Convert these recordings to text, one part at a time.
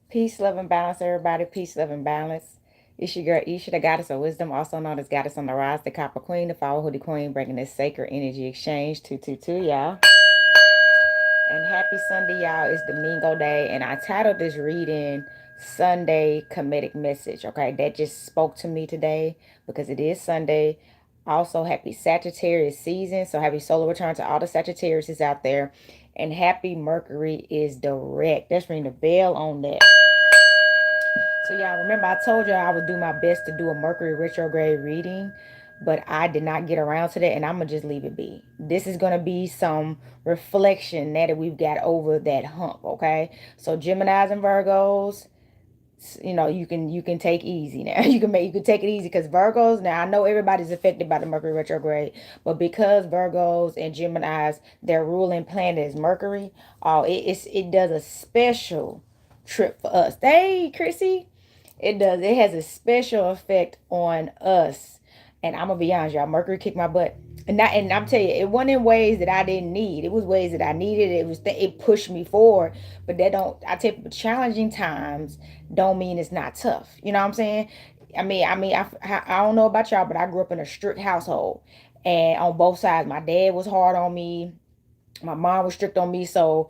Peace, love, and balance, everybody. Peace, love, and balance. It's your girl, Isha, the goddess of wisdom, also known as Goddess on the Rise, the Copper Queen, the Flower Hoodie Queen, bringing this sacred energy exchange 222, y'all. And happy Sunday, y'all. It's Domingo Day, and I titled this reading Sunday Comedic Message. Okay, that just spoke to me today because it is Sunday. Also, happy Sagittarius season. So, happy solar return to all the Sagittarius out there. And happy Mercury is direct. Let's ring the bell on that. So y'all remember I told you I would do my best to do a Mercury retrograde reading, but I did not get around to that, and I'm gonna just leave it be. This is gonna be some reflection now that we've got over that hump, okay? So Geminis and Virgos, you can take easy now. You can take it easy because Virgos, now I know everybody's affected by the Mercury retrograde, but because Virgos and Geminis, their ruling planet is Mercury, it does a special trip for us. Hey, Chrissy, it does. It has a special effect on us. And I'm gonna be honest, y'all. Mercury kicked my butt, and I'm telling you, it wasn't in ways that I didn't need. It was ways that I needed. It pushed me forward. But that don't. I tell you, challenging times don't mean it's not tough. You know what I'm saying? I don't know about y'all, but I grew up in a strict household, and on both sides, my dad was hard on me. My mom was strict on me, so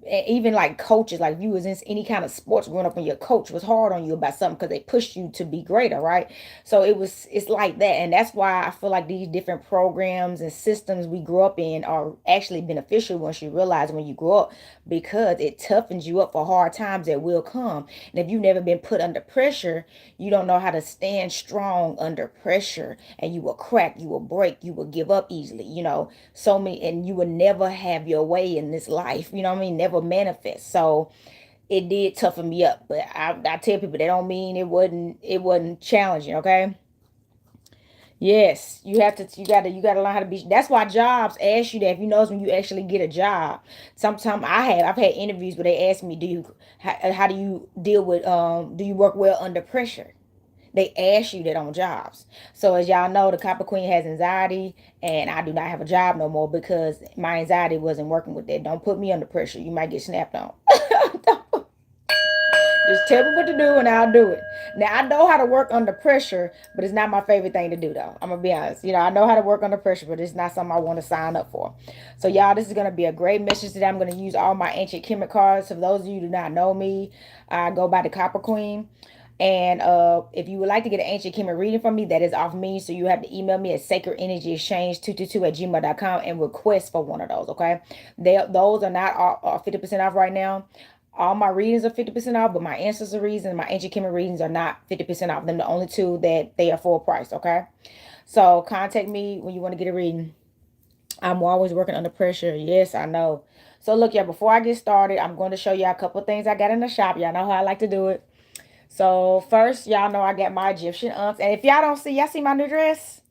even like coaches, like if you was in any kind of sports growing up and your coach was hard on you about something because they pushed you to be greater, right? So it's like that. And that's why I feel like these different programs and systems we grew up in are actually beneficial once you realize when you grow up, because it toughens you up for hard times that will come. And if you've never been put under pressure, you don't know how to stand strong under pressure, and you will crack, you will break, you will give up easily, and you will never have your way in this life, you know what I mean? Never manifest. So it did toughen me up, but I tell people that don't mean it wasn't challenging, okay? Yes, you gotta learn how to be. That's why jobs ask you that. If you notice when you actually get a job, sometimes I've had interviews where they ask me, how do you deal with do you work well under pressure? They ask you that on jobs. So as y'all know, the Copper Queen has anxiety, and I do not have a job no more because my anxiety wasn't working with that. Don't put me under pressure. You might get snapped on. Just tell me what to do and I'll do it. Now I know how to work under pressure, but it's not my favorite thing to do though. I'm gonna be honest. I know how to work under pressure, but it's not something I want to sign up for. So y'all, this is gonna be a great message today. I'm gonna use all my ancient Kemet cards. So for those of you who do not know me, I go by the Copper Queen. And if you would like to get an ancient Kemet reading from me, that is off me. So you have to email me at sacredenergyexchange222 at gmail.com and request for one of those. Okay, those are not all 50% off right now. All my readings are 50% off, but my ancestor readings and my ancient Kemet readings are not 50% off. Them the only two that they are full price, okay? So contact me when you want to get a reading. I'm always working under pressure. Yes, I know. So look, y'all, before I get started, I'm going to show y'all a couple of things I got in the shop. Y'all know how I like to do it. So first, y'all know I got my Egyptian unks. And if y'all see my new dress?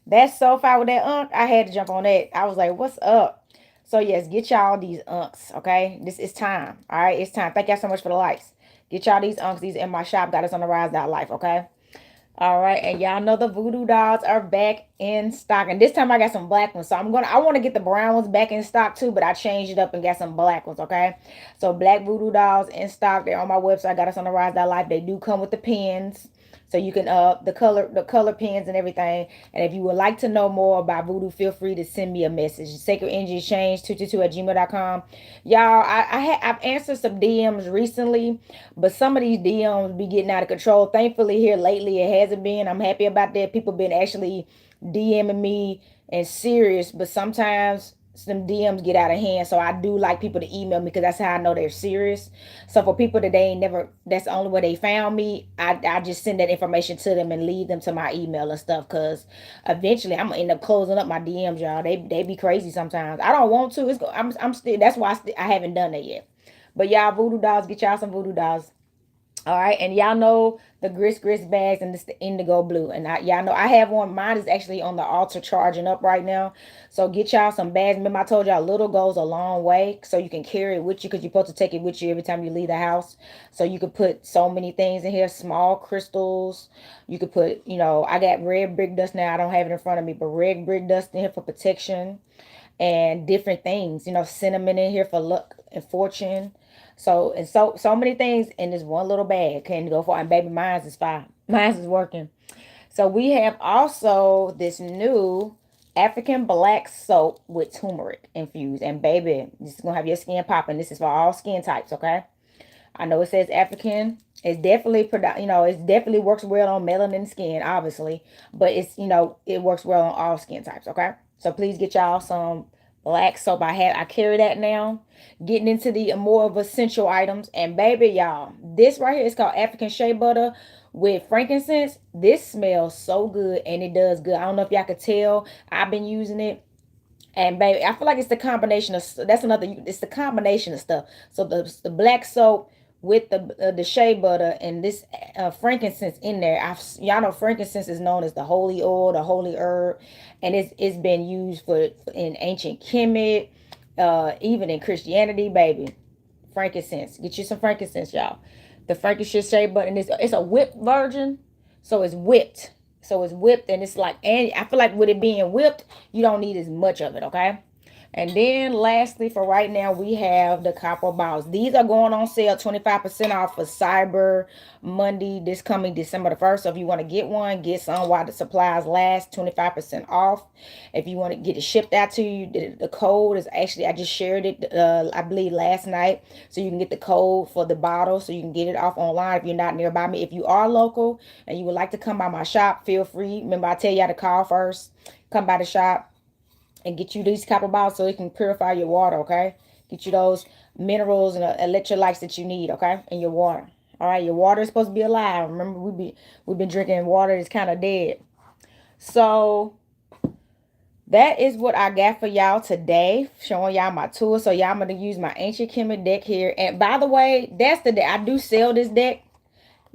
That's so far with that unk. I had to jump on that. I was like, what's up? So yes, get y'all these unks, okay? This is time. All right, it's time. Thank y'all so much for the likes. Get y'all these unks. These in my shop. Got us on the rise.life, okay? All right, and y'all know the voodoo dolls are back in stock, and this time I got some black ones. So I want to get the brown ones back in stock too, but I changed it up and got some black ones. Okay, so black voodoo dolls in stock. They're on my website. Got us on the rise.life. They do come with the pins, so you can the color pins and everything. And if you would like to know more about voodoo, feel free to send me a message. Sacred Energy Exchange 222 at gmail.com. Y'all, I've answered some DMs recently, but some of these DMs be getting out of control. Thankfully, here lately it hasn't been. I'm happy about that. People been actually DMing me and serious, but sometimes some DMs get out of hand. So I do like people to email me because that's how I know they're serious. So for people that they ain't never, that's the only way they found me. I just send that information to them and lead them to my email and stuff. Cause eventually I'm gonna end up closing up my DMs, y'all. They be crazy sometimes. I don't want to. I'm still. That's why I haven't done that yet. But y'all, voodoo dolls, get y'all some voodoo dolls. All right, and y'all know the grits bags, and it's the indigo blue. And y'all know I have one. Mine is actually on the altar charging up right now. So get y'all some bags. Remember I told y'all little goes a long way, so you can carry it with you because you're supposed to take it with you every time you leave the house. So you could put so many things in here, small crystals. You could put, I got red brick dust now. I don't have it in front of me, but red brick dust in here for protection and different things. Cinnamon in here for luck and fortune. So many things in this one little bag can go for, and baby, mine's is fine. Mine's is working. So we have also this new African black soap with turmeric infused. And baby, this is gonna have your skin popping. This is for all skin types, okay? I know it says African. It's definitely, it definitely works well on melanin skin, obviously, but it works well on all skin types. Okay, so please get y'all some black soap. I carry that now. Getting into the more of essential items, and baby, y'all, this right here is called African shea butter with frankincense. This smells so good, and it does good. I don't know if y'all could tell. I've been using it. And baby, I feel like it's the combination of it's the combination of stuff. So the black soap with the shea butter and this frankincense in there. Y'all know frankincense is known as the holy oil, the holy herb, and it's been used for in ancient Kemet, even in Christianity, baby. Frankincense, get you some frankincense, y'all. The frankincense shea butter, and it's a whipped version, so it's whipped. So it's whipped, and it's like, and I feel like with it being whipped, you don't need as much of it, okay? And then lastly, for right now, we have the copper balls. These are going on sale, 25% off for Cyber Monday, this coming December the 1st. So if you want to get one, get some while the supplies last, 25% off. If you want to get it shipped out to you, the code is actually, I just shared it, I believe last night. So you can get the code for the bottle so you can get it off online if you're not nearby me. If you are local and you would like to come by my shop, feel free. Remember, I tell y'all to call first. Come by the shop and get you these copper bottles so it can purify your water, okay? Get you those minerals and electrolytes that you need, okay, in your water. All right, your water is supposed to be alive. Remember, we've been drinking water that's kind of dead. So that is what I got for y'all today, showing y'all my tools. So y'all, I'm gonna use my ancient Kemet deck here. And by the way, that's the deck. I do sell this deck.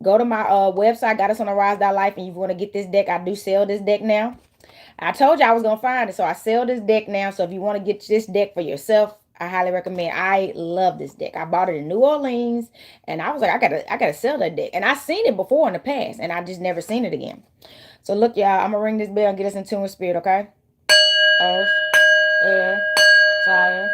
Go to my website, goddessontherise.life, and you want to get this deck. I do sell this deck now. I told you I was gonna find it, so I sell this deck now. So if you want to get this deck for yourself, I highly recommend. I love this deck. I bought it in New Orleans, and I was like, I gotta sell that deck. And I seen it before in the past, and I just never seen it again. So look, y'all, I'm gonna ring this bell and get us in tune with spirit, okay? Earth, air, fire,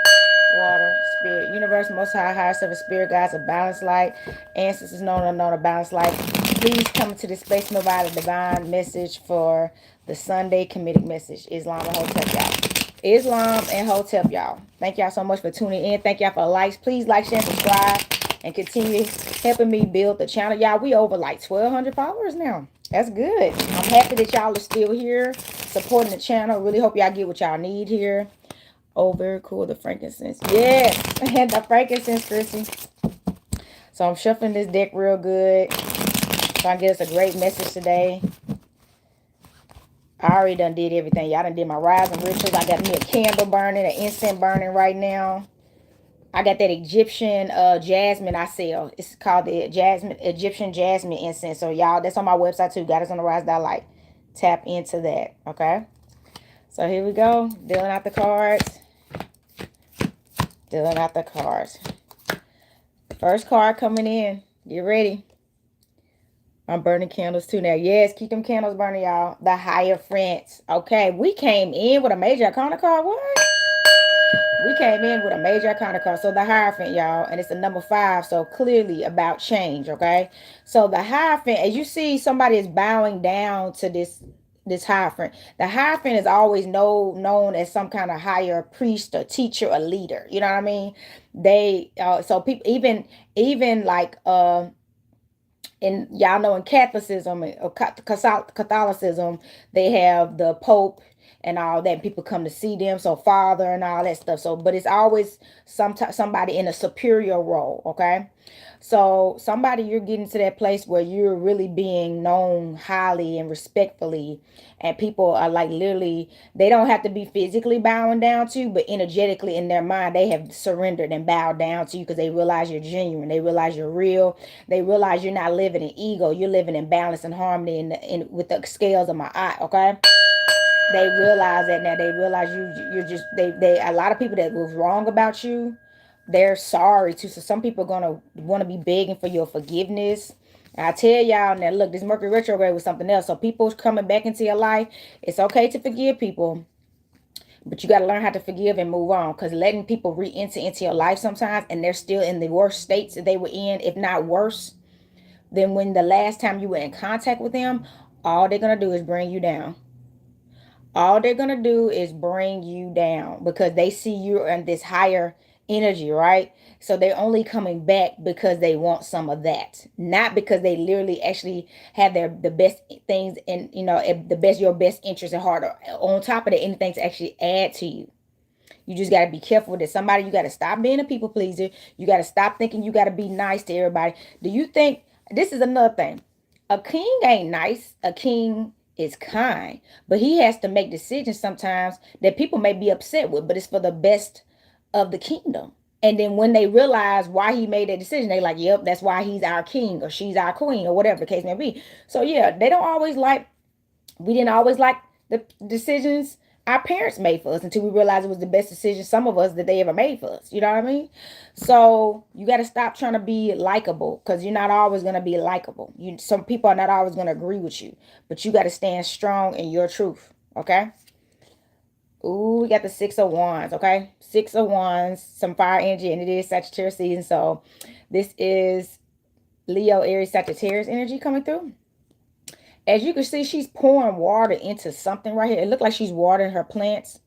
water, spirit, universe, most high, higher self, spirit, guides, a balanced light, ancestors known and unknown, a balanced light. Please come to this space and provide a divine message for the Sunday comedic message. Islam and Hotep, y'all. Islam and Hotep, y'all. Thank y'all so much for tuning in. Thank y'all for likes. Please like, share, and subscribe, and continue helping me build the channel. Y'all, we over like 1,200 followers now. That's good. I'm happy that y'all are still here supporting the channel. Really hope y'all get what y'all need here. Oh, very cool. The frankincense. Yes. And the frankincense, Chrissy. So I'm shuffling this deck real good. So I get us a great message today. I already done did everything. Y'all done did my rising rituals. I got me a candle burning, an incense burning right now. I got that Egyptian jasmine I sell. It's called the Egyptian jasmine incense. So y'all, that's on my website too. Goddessontherise.life. Tap into that. Okay. So here we go. Dealing out the cards. Dealing out the cards. First card coming in. Get ready. I'm burning candles too now. Yes, keep them candles burning, y'all. The Hierophant. Okay, we came in with a major arcana card. What? We came in with a major arcana card. So the Hierophant, y'all. And it's the number 5. So clearly about change, okay? So the Hierophant, as you see, somebody is bowing down to this Hierophant. The Hierophant is always known as some kind of higher priest or teacher or leader. You know what I mean? They so people even like and y'all know in Catholicism or Catholicism, they have the Pope and all that. People come to see them, so Father and all that stuff. So, but it's always somebody in a superior role, okay? So somebody, you're getting to that place where you're really being known highly and respectfully, and people are like literally, they don't have to be physically bowing down to you, but energetically in their mind, they have surrendered and bowed down to you because they realize you're genuine. They realize you're real. They realize you're not living in ego. You're living in balance and harmony with the scales of my eye, okay? They realize that now. They realize you're just, they a lot of people that was wrong about you, they're sorry too. So some people are gonna want to be begging for your forgiveness. I tell y'all now, look, this Mercury retrograde was something else. So people coming back into your life, it's okay to forgive people. But you got to learn how to forgive and move on, because letting people re-enter into your life sometimes and they're still in the worst states that they were in, if not worse than when the last time you were in contact with them, all they're going to do is bring you down. All they're going to do is bring you down because they see you in this higher energy, right? So they're only coming back because they want some of that, not because they literally actually have the best things and the best your best interest at heart, or on top of that, anything to actually add to you. You just got to be careful with it. Somebody, you got to stop being a people pleaser. You got to stop thinking you got to be nice to everybody. Do you think this is another thing? A king ain't nice. A king is kind, but he has to make decisions sometimes that people may be upset with, but it's for the best of the kingdom. And then when they realize why he made that decision, they like, yep, that's why he's our king or she's our queen or whatever the case may be. So yeah, they don't always like, we didn't always like the decisions our parents made for us until we realized it was the best decision, some of us, that they ever made for us. You know what I mean? So you got to stop trying to be likable, because you're not always going to be likable. Some people are not always going to agree with you, but you got to stand strong in your truth. Okay. Ooh, we got the Six of Wands. Okay. Six of Wands, some fire energy, and it is Sagittarius season. So this is Leo, Aries, Sagittarius energy coming through. As you can see, she's pouring water into something right here. It looks like she's watering her plants.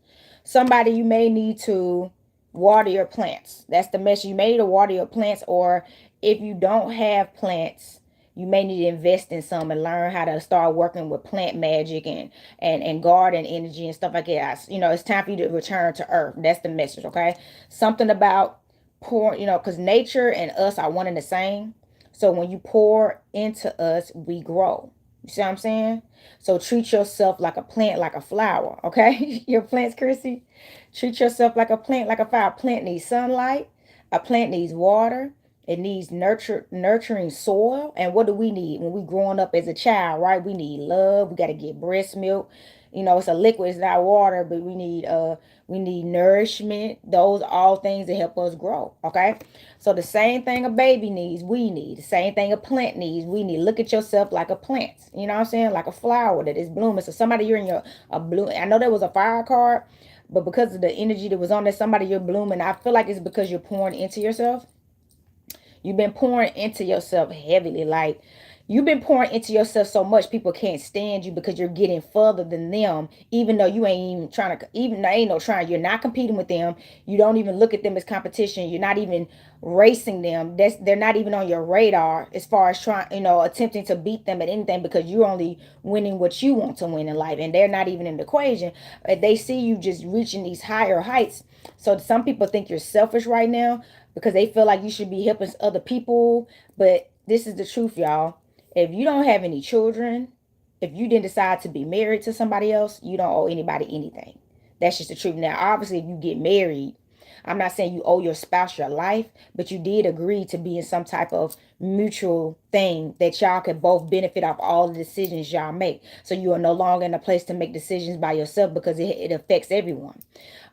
Somebody, you may need to water your plants. That's the message. You may need to water your plants, or if you don't have plants, you may need to invest in some and learn how to start working with plant magic and garden energy and stuff like that. It's time for you to return to earth. That's the message, okay? Something about pour, because nature and us are one and the same. So when you pour into us, we grow. You see what I'm saying? So treat yourself like a plant, like a flower, okay? Your plants, Chrissy. Treat yourself like a plant, like a flower. A plant needs sunlight. A plant needs water. It needs nurturing soil. And what do we need when we growing up as a child, right? We need love. We got to get breast milk. It's a liquid, it's not water, but we need nourishment. Those are all things that help us grow. Okay. So the same thing a baby needs, we need. The same thing a plant needs, we need. Look at yourself like a plant. You know what I'm saying? Like a flower that is blooming. So somebody, you're in your a bloom. I know there was a fire card, but because of the energy that was on there, somebody, you're blooming. I feel like it's because you're pouring into yourself. You've been pouring into yourself heavily. Like, you've been pouring into yourself so much people can't stand you because you're getting further than them, even though you ain't even trying to, even though ain't no trying. You're not competing with them. You don't even look at them as competition. You're not even racing them. They're not even on your radar as far as trying, attempting to beat them at anything, because you're only winning what you want to win in life, and they're not even in the equation. They see you just reaching these higher heights. So some people think you're selfish right now because they feel like you should be helping other people. But this is the truth, y'all. If you don't have any children, if you didn't decide to be married to somebody else, you don't owe anybody anything. That's just the truth. Now, obviously, if you get married, I'm not saying you owe your spouse your life, but you did agree to be in some type of mutual thing that y'all could both benefit off all the decisions y'all make. So you are no longer in a place to make decisions by yourself, because it affects everyone.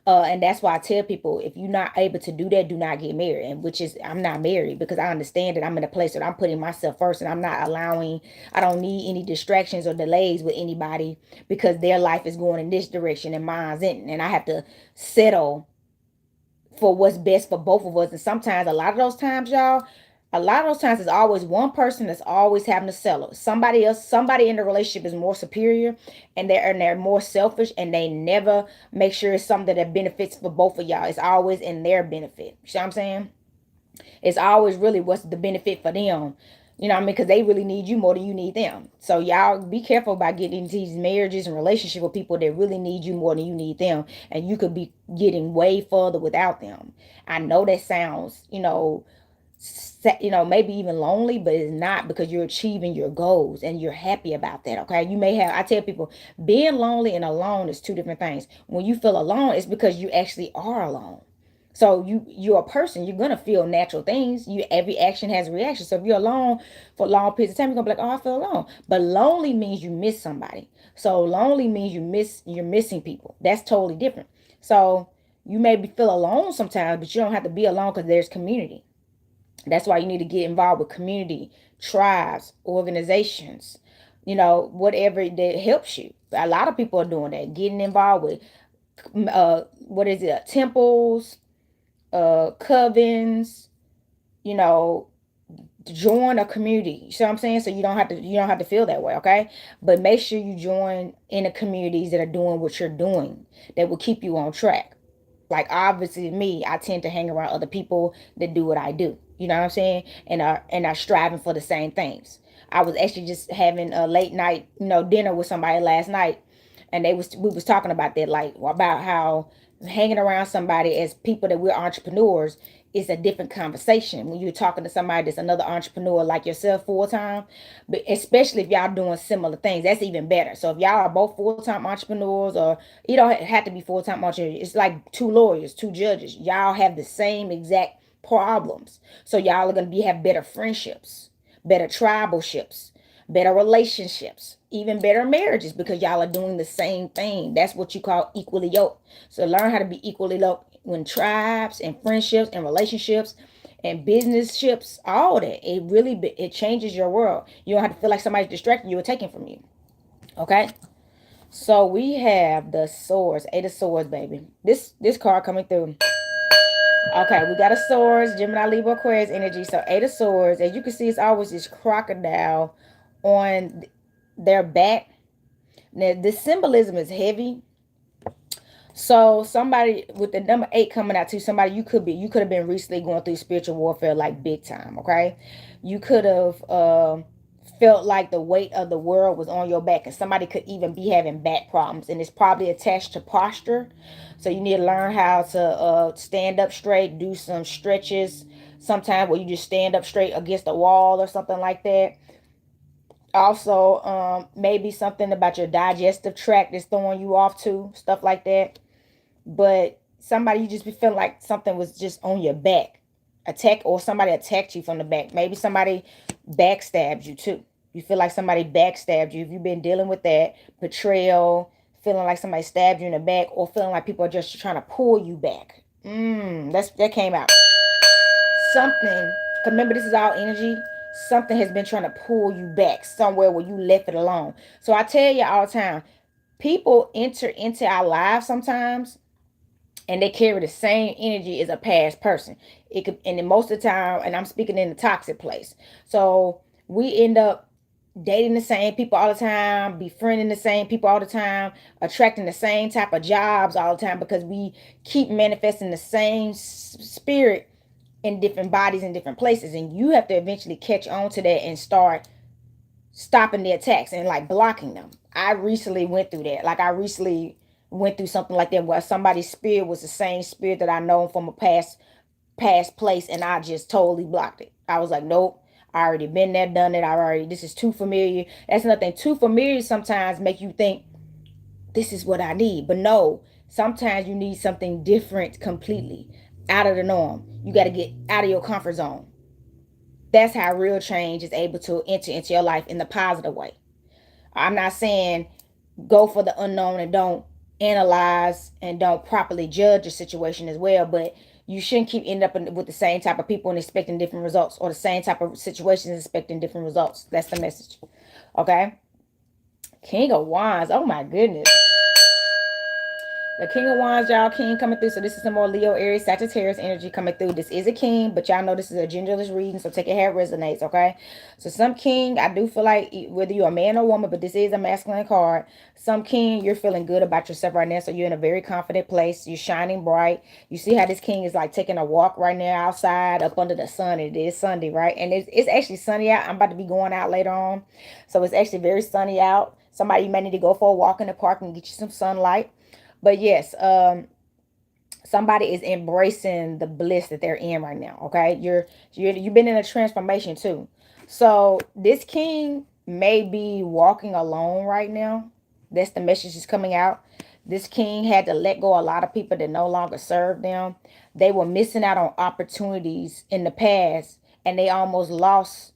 And that's why I tell people, if you're not able to do that, do not get married. And which is, I'm not married because I understand that I'm in a place that I'm putting myself first, and I'm not allowing, I don't need any distractions or delays with anybody because their life is going in this direction and mine's in. And I have to settle for what's best for both of us. And sometimes, a lot of those times, it's always one person that's always having to settle. Somebody else, somebody in the relationship is more superior, and they're more selfish, and they never make sure it's something that benefits for both of y'all. It's always in their benefit. You see what I'm saying? It's always really what's the benefit for them. You know what I mean? Because they really need you more than you need them. So y'all be careful about getting into these marriages and relationships with people that really need you more than you need them. And you could be getting way further without them. I know that sounds, maybe even lonely, but it's not, because you're achieving your goals and you're happy about that. Okay. I tell people, being lonely and alone is two different things. When you feel alone, it's because you actually are alone. So you're a person, you're gonna feel natural things. Every action has a reaction. So if you're alone for long periods of time, you're gonna be like, oh, I feel alone. But lonely means you miss somebody. So lonely means you're missing people. That's totally different. So you may feel alone sometimes, but you don't have to be alone, because there's community. That's why you need to get involved with community, tribes, organizations, whatever that helps you. A lot of people are doing that, getting involved with what is it? Temples, covens, you know, join a community. You see what I'm saying? So you don't have to feel that way, okay? But make sure you join in the communities that are doing what you're doing, that will keep you on track. Like obviously me, I tend to hang around other people that do what I do. You know what I'm saying? And are striving for the same things. I was actually just having a late night, dinner with somebody last night, and we was talking about that, like about how hanging around somebody as people that we're entrepreneurs is a different conversation when you're talking to somebody that's another entrepreneur like yourself full time. But especially if y'all doing similar things, that's even better. So if y'all are both full time entrepreneurs, or you don't have to be full time entrepreneurs, it's like two lawyers, two judges. Y'all have the same exact problems, so y'all are gonna have better friendships, better tribalships, better relationships, even better marriages, because y'all are doing the same thing. That's what you call equally yoked. So learn how to be equally yoked when tribes and friendships and relationships and business ships, all that. It changes your world. You don't have to feel like somebody's distracting you or taking from you. Okay? So we have the swords, 8 of Swords, baby. This card coming through. Okay, we got a swords, Gemini, Libra, Aquarius energy. So 8 of Swords, as you can see, it's always this crocodile on their back. Now the symbolism is heavy. So somebody with the number 8 coming out to somebody, you could have been recently going through spiritual warfare, like big time. Okay, you could have felt like the weight of the world was on your back, and somebody could even be having back problems, and it's probably attached to posture. So you need to learn how to stand up straight, do some stretches sometimes where you just stand up straight against the wall or something like that. Also, maybe something about your digestive tract is throwing you off too, stuff like that. But somebody, you just be feeling like something was just on your back, attack, or somebody attacked you from the back. Maybe somebody backstabbed you too. You feel like somebody backstabbed you. If you've been dealing with that betrayal, feeling like somebody stabbed you in the back, or feeling like people are just trying to pull you back. That came out. Something. Remember, this is all energy. Something has been trying to pull you back somewhere where you left it alone. So I tell you all the time, people enter into our lives sometimes, and they carry the same energy as a past person. It could, and then most of the time, and I'm speaking in the toxic place. So we end up dating the same people all the time, befriending the same people all the time, attracting the same type of jobs all the time, because we keep manifesting the same spirit in different bodies in different places. And you have to eventually catch on to that and start stopping the attacks and like blocking them. I recently went through that. Like I recently went through something like that where somebody's spirit was the same spirit that I know from a past place, and I just totally blocked it. I was like, nope. I already been there, done it. This is too familiar. That's nothing. Too familiar sometimes make you think this is what I need. But no, sometimes you need something different completely, out of the norm. You got to get out of your comfort zone. That's how real change is able to enter into your life in the positive way. I'm not saying go for the unknown and don't analyze and don't properly judge the situation as well, but you shouldn't keep ending up with the same type of people and expecting different results, or the same type of situations and expecting different results. That's the message. Okay? King of Wands. Oh my goodness. The King of Wands, y'all, king coming through. So this is some more Leo, Aries, Sagittarius energy coming through. This is a king, but y'all know this is a genderless reading, so take it how it resonates, okay? So some king, I do feel like whether you're a man or woman, but this is a masculine card. Some king, you're feeling good about yourself right now, so you're in a very confident place. You're shining bright. You see how this king is like taking a walk right now outside up under the sun. It is Sunday, right? And it's actually sunny out. I'm about to be going out later on. So it's actually very sunny out. Somebody, you may need to go for a walk in the park and get you some sunlight. But yes, somebody is embracing the bliss that they're in right now. Okay, you've been in a transformation too. So this king may be walking alone right now. That's the message is coming out. This king had to let go a lot of people that no longer serve them. They were missing out on opportunities in the past, and they almost lost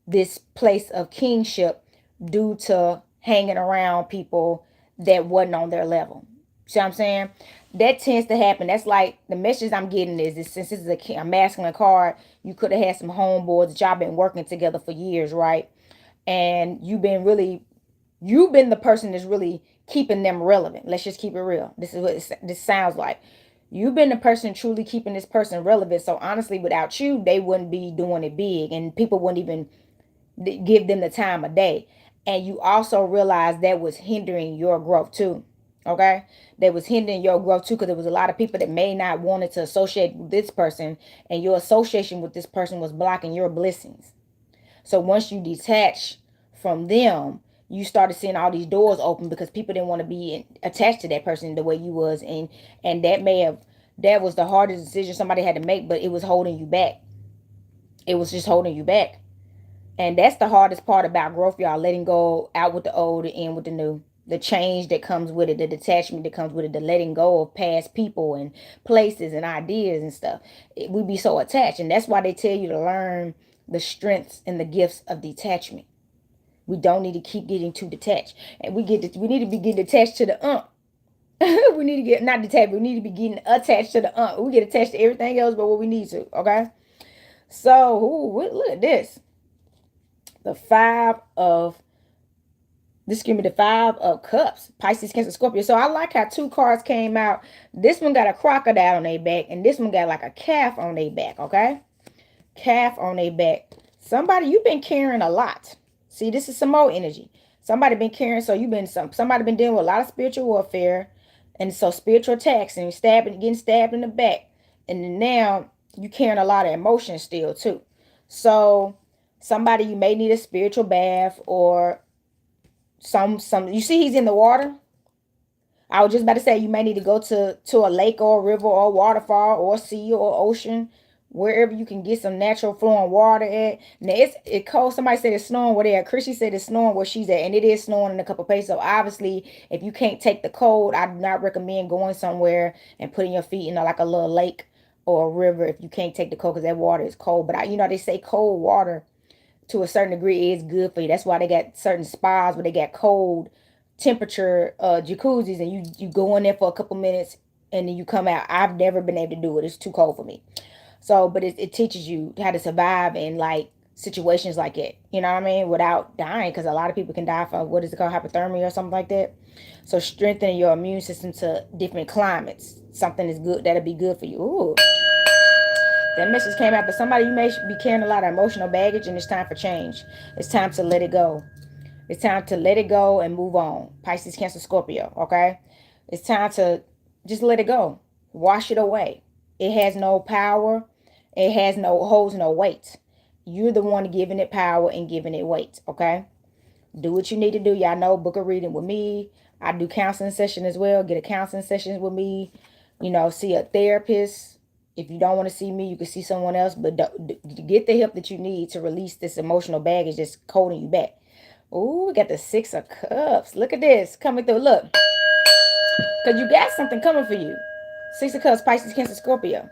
this place of kingship due to hanging around people that wasn't on their level. See what I'm saying? That tends to happen. That's like the message I'm getting is this, since this is a masculine card, you could have had some homeboys that y'all been working together for years, right? And you've been the person that's really keeping them relevant. Let's just keep it real. This is what this sounds like. You've been the person truly keeping this person relevant. So honestly, without you, they wouldn't be doing it big, and people wouldn't even give them the time of day. And you also realize that was hindering your growth too. Okay, that was hindering your growth too, because there was a lot of people that may not wanted to associate with this person, and your association with this person was blocking your blessings. So once you detach from them, you started seeing all these doors open, because people didn't want to be attached to that person the way you was, and that was the hardest decision somebody had to make, but it was holding you back. It was just holding you back. And that's the hardest part about growth, y'all. Letting go, out with the old and in with the new. The change that comes with it, the detachment that comes with it, the letting go of past people and places and ideas and stuff. We be so attached. And that's why they tell you to learn the strengths and the gifts of detachment. We don't need to keep getting too detached. And we need to be getting attached to the we need to get not detached, we need to be getting attached to the we get attached to everything else but what we need to, okay? So look at this. The five of This give me the Five of Cups. Pisces, Cancer, Scorpio. So I like how two cards came out. This one got a crocodile on their back, and this one got like a calf on their back, okay? Calf on their back. Somebody, you've been carrying a lot. See, this is some more energy. Somebody been carrying, so somebody been dealing with a lot of spiritual warfare, and so spiritual attacks and getting stabbed in the back. And now you carrying a lot of emotion still too. So somebody, you may need a spiritual bath, or some you see he's in the water. I was just about to say, you may need to go to a lake or a river or a waterfall or a sea or ocean, wherever you can get some natural flowing water at. Now it cold. Somebody said it's snowing where they at. Chrissy said it's snowing where she's at, and it is snowing in a couple places. So obviously, if you can't take the cold, I do not recommend going somewhere and putting your feet in like a little lake or a river if you can't take the cold, because that water is cold. But they say cold water to a certain degree is good for you. That's why they got certain spas where they got cold temperature jacuzzis, and you go in there for a couple minutes and then you come out. I've never been able to do it. It's too cold for me. So, but it teaches you how to survive in like situations like it. You know what I mean? Without dying, because a lot of people can die from, what is it called, hypothermia or something like that. So strengthening your immune system to different climates. Something is good that'll be good for you. Ooh. That message came out, but somebody, you may be carrying a lot of emotional baggage, and it's time for change. It's time to let it go. It's time to let it go and move on. Pisces, Cancer, Scorpio, okay? It's time to just let it go. Wash it away. It has no power. It holds no weight. You're the one giving it power and giving it weight, okay? Do what you need to do. Y'all know, book a reading with me. I do counseling session as well. Get a counseling session with me. See a therapist. If you don't want to see me, you can see someone else. But get the help that you need to release this emotional baggage that's holding you back. Oh, we got the Six of Cups. Look at this coming through. Look, because you got something coming for you. Six of Cups, Pisces, Cancer, Scorpio.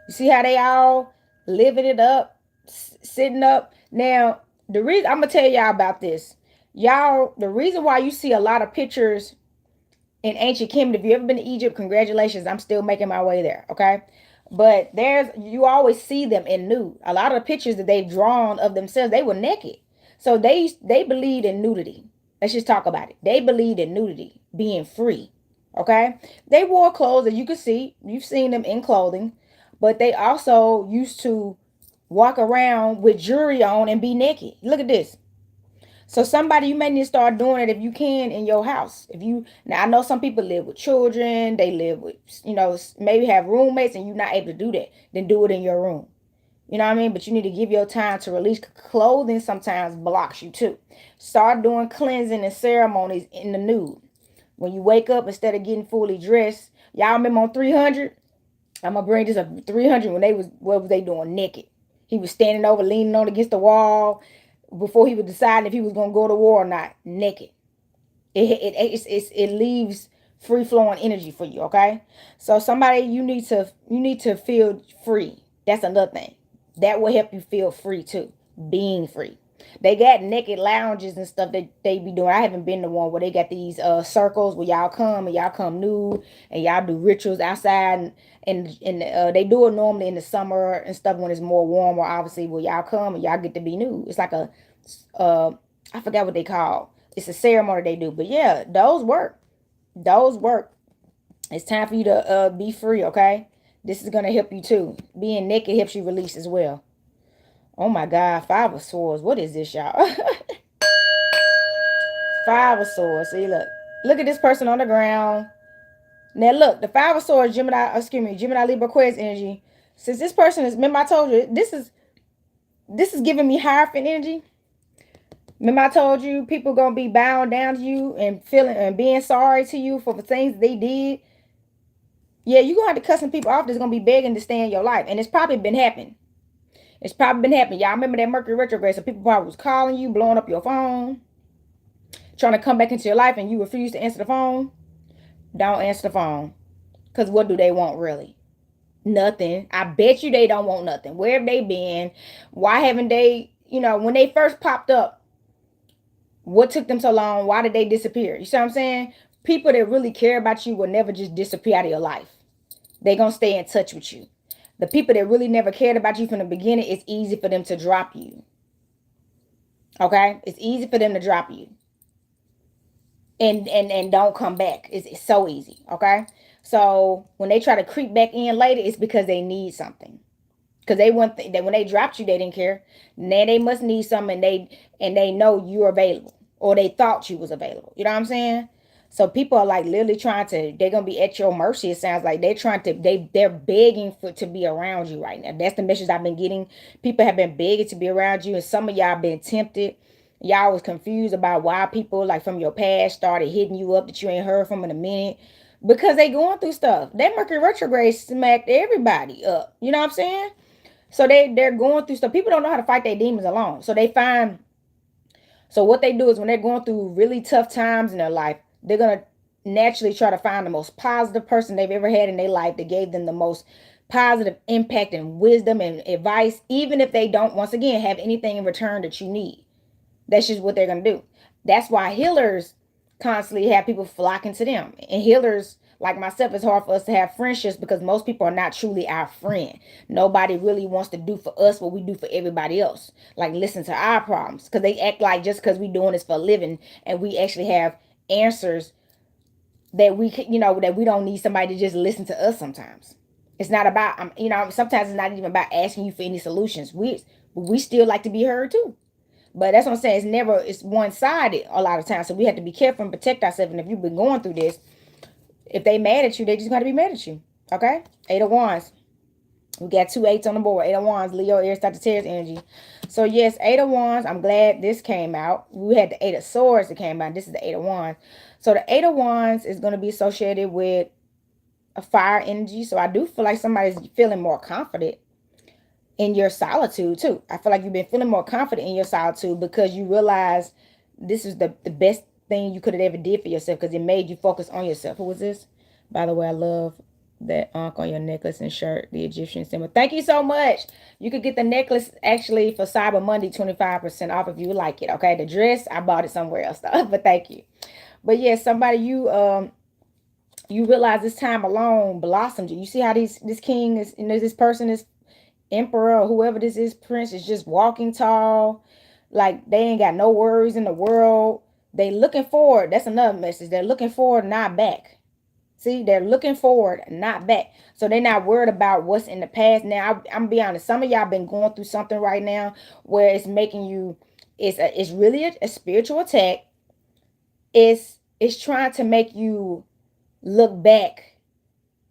You see how they all living it up, sitting up. Now, the reason I'm going to tell y'all about this. Y'all, the reason why you see a lot of pictures in ancient Kemet, if you ever been to Egypt, congratulations. I'm still making my way there, okay? But you always see them in nude. A lot of the pictures that they've drawn of themselves, they were naked. So they believed in nudity. Let's just talk about it. They believed in nudity, being free. Okay? They wore clothes that you can see. You've seen them in clothing. But they also used to walk around with jewelry on and be naked. Look at this. So somebody, you may need to start doing it if you can in your house. Now I know some people live with children. They live with, maybe have roommates, and you're not able to do that. Then do it in your room. You know what I mean? But you need to give your time to release. Clothing sometimes blocks you too. Start doing cleansing and ceremonies in the nude. When you wake up, instead of getting fully dressed, y'all remember on 300? I'm going to bring this up. 300, what was they doing? Naked. He was standing over, leaning on against the wall before he was deciding if he was going to go to war or not. Naked. It leaves free flowing energy for you, okay? So somebody, you need to feel free. That's another thing. That will help you feel free too. Being free. They got naked lounges and stuff that they be doing. I haven't been to one where they got these circles where y'all come nude and y'all do rituals outside, and they do it normally in the summer and stuff when it's more warm, or obviously where y'all come and y'all get to be nude. It's like I forgot what they call. It's a ceremony they do. But yeah, those work. Those work. It's time for you to be free, okay? This is going to help you too. Being naked helps you release as well. Oh my God, Five of Swords. What is this, y'all? Five of Swords. See, look. Look at this person on the ground. Now, look. The Five of Swords, Gemini, Libra, Aquarius energy. Since this person is, remember I told you, this is giving me Hierophant energy. Remember I told you people going to be bowing down to you and feeling and being sorry to you for the things they did. Yeah, you're going to have to cut some people off that's going to be begging to stay in your life. And it's probably been happening. It's probably been happening. Y'all remember that Mercury retrograde. So people probably was calling you, blowing up your phone, trying to come back into your life, and you refuse to answer the phone. Don't answer the phone. Because what do they want really? Nothing. I bet you they don't want nothing. Where have they been? Why haven't they, when they first popped up, what took them so long? Why did they disappear? You see what I'm saying? People that really care about you will never just disappear out of your life. They're going to stay in touch with you. The people that really never cared about you from the beginning, it's easy for them to drop you. Okay? It's easy for them to drop you. And don't come back. It's so easy. Okay? So when they try to creep back in later, it's because they need something. Because they want that when they dropped you, they didn't care. Now they must need something, and they know you're available, or they thought you was available. You know what I'm saying? So people are like literally trying to. They're gonna be at your mercy. It sounds like they're trying to. They're begging for to be around you right now. That's the message I've been getting. People have been begging to be around you, and some of y'all been tempted. Y'all was confused about why people like from your past started hitting you up that you ain't heard from in a minute. Because they going through stuff. That Mercury retrograde smacked everybody up. You know what I'm saying? So they're going through stuff. People don't know how to fight their demons alone. So what they do is when they're going through really tough times in their life, they're gonna naturally try to find the most positive person they've ever had in their life that gave them the most positive impact and wisdom and advice, even if they don't, once again, have anything in return that you need. That's just what they're gonna do. That's why healers constantly have people flocking to them. And healers like myself, it's hard for us to have friendships because most people are not truly our friend. Nobody really wants to do for us what we do for everybody else. Like listen to our problems. Because they act like just because we doing this for a living and we actually have answers that that we don't need somebody to just listen to us sometimes. It's not about, sometimes it's not even about asking you for any solutions. We still like to be heard too. But that's what I'm saying. It's one-sided a lot of times. So we have to be careful and protect ourselves. And if you've been going through this, if they mad at you, they just got to be mad at you. Okay? Eight of Wands. We got 2 8s on the board. Eight of Wands, Leo, Aries, Sagittarius energy. So yes, Eight of Wands. I'm glad this came out. We had the Eight of Swords that came out. This is the Eight of Wands. So the Eight of Wands is going to be associated with a fire energy. So I do feel like somebody's feeling more confident in your solitude too. I feel like you've been feeling more confident in your solitude because you realize this is the best thing you could have ever did for yourself because it made you focus on yourself. Who was this? By the way, I love that ankh on your necklace and shirt, the Egyptian symbol. Thank you so much. You could get the necklace actually for Cyber Monday, 25% off if you like it. Okay, the dress, I bought it somewhere else though, but thank you. But yeah, somebody you realize this time alone blossomed you. You see how this king is, this person is emperor or whoever this is, prince, is just walking tall, like they ain't got no worries in the world. They looking forward. That's another message. They're looking forward, not back. See, they're looking forward, not back. So they're not worried about what's in the past. Now I'm gonna be honest, some of y'all been going through something right now where it's making you, it's really a spiritual attack. It's trying to make you look back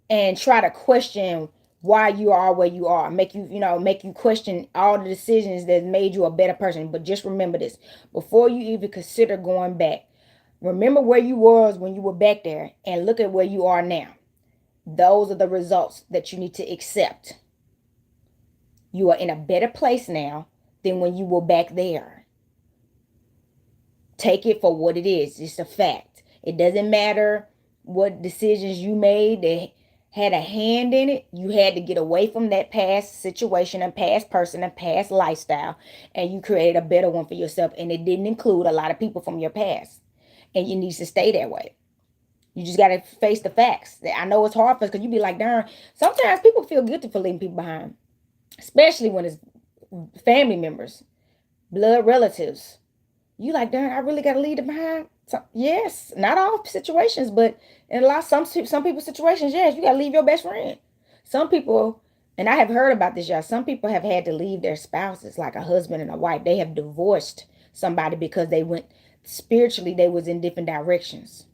and try to question why you are where you are, make you question all the decisions that made you a better person. But just remember this: before you even consider going back, remember where you was when you were back there and look at where you are now. Those are the results that you need to accept. You are in a better place now than when you were back there. Take it for what it is. It's a fact. It doesn't matter what decisions you made that had a hand in it. You had to get away from that past situation and past person and past lifestyle, and you created a better one for yourself. And it didn't include a lot of people from your past, and you need to stay that way. You just got to face the facts. I know it's hard for us because you be like, darn, sometimes people feel guilty for leaving people behind, especially when it's family members, blood relatives. You like, darn, I really got to leave them behind. Yes, not all situations, but in a lot some people's situations, yes, you gotta leave your best friend. Some people, and I have heard about this, y'all. Some people have had to leave their spouses, like a husband and a wife. They have divorced somebody because they went spiritually. They was in different directions,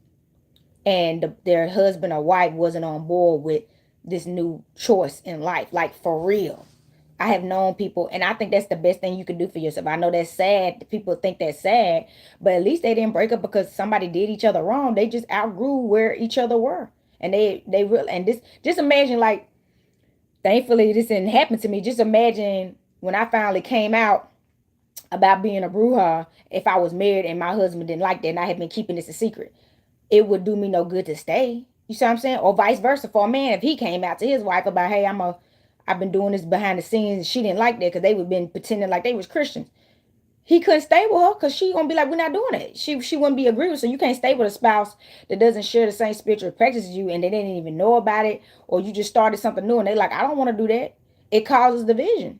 and their husband or wife wasn't on board with this new choice in life, like for real. I have known people, and I think that's the best thing you can do for yourself. I know that's sad. People think that's sad, but at least they didn't break up because somebody did each other wrong. They just outgrew where each other were, and they really, and this, just imagine, like, thankfully this didn't happen to me. Just imagine when I finally came out about being a bruja. If I was married and my husband didn't like that, and I had been keeping this a secret, it would do me no good to stay. You see what I'm saying? Or vice versa for a man, if he came out to his wife about, hey, I've been doing this behind the scenes, and she didn't like that because they would been pretending like they was Christians. He couldn't stay with her because she gonna be like, we're not doing it. She wouldn't be agreeable. So you can't stay with a spouse that doesn't share the same spiritual practices as you, and they didn't even know about it, or you just started something new and they like, I don't want to do that. It causes division.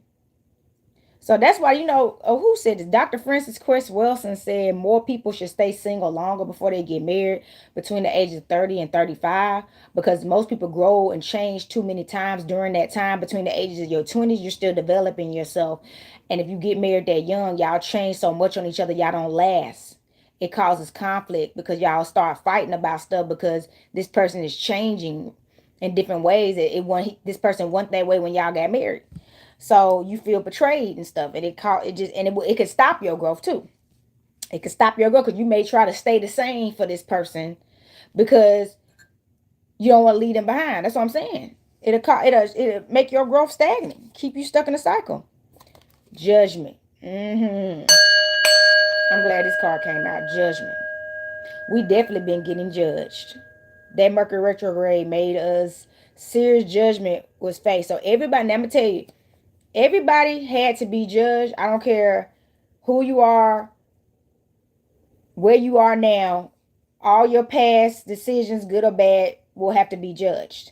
So that's why, who said this? Dr. Francis Quest Wilson said more people should stay single longer before they get married, between the ages of 30 and 35, because most people grow and change too many times during that time. Between the ages of your 20s, you're still developing yourself. And if you get married that young, y'all change so much on each other, y'all don't last. It causes conflict because y'all start fighting about stuff because this person is changing in different ways. This person went that way when y'all got married. So you feel betrayed and stuff, and it could stop your growth too. It could stop your growth because you may try to stay the same for this person because you don't want to leave them behind. That's what I'm saying. It'll make your growth stagnant, keep you stuck in a cycle. Judgment. I'm glad this card came out. Judgment. We definitely been getting judged. That Mercury retrograde made us serious judgment was faced. So everybody, now I'm gonna tell you, everybody had to be judged. I don't care who you are, where you are now. All your past decisions, good or bad, will have to be judged.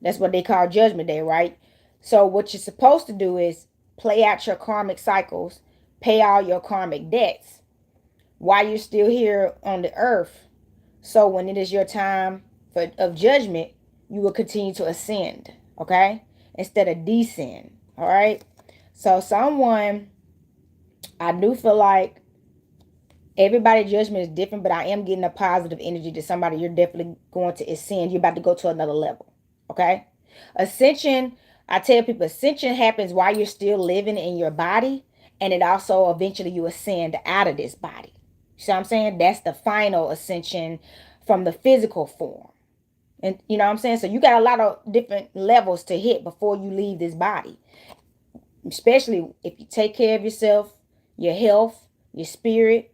That's what they call Judgment Day, right? So what you're supposed to do is play out your karmic cycles, pay all your karmic debts while you're still here on the earth. So when it is your time of judgment, you will continue to ascend, okay? Instead of descend, all right? So I do feel like everybody's judgment is different, but I am getting a positive energy to somebody. You're definitely going to ascend. You're about to go to another level, okay? Ascension, I tell people, ascension happens while you're still living in your body, and it also eventually you ascend out of this body. You see what I'm saying? That's the final ascension from the physical form. And you know what I'm saying? So you got a lot of different levels to hit before you leave this body. Especially if you take care of yourself, your health, your spirit,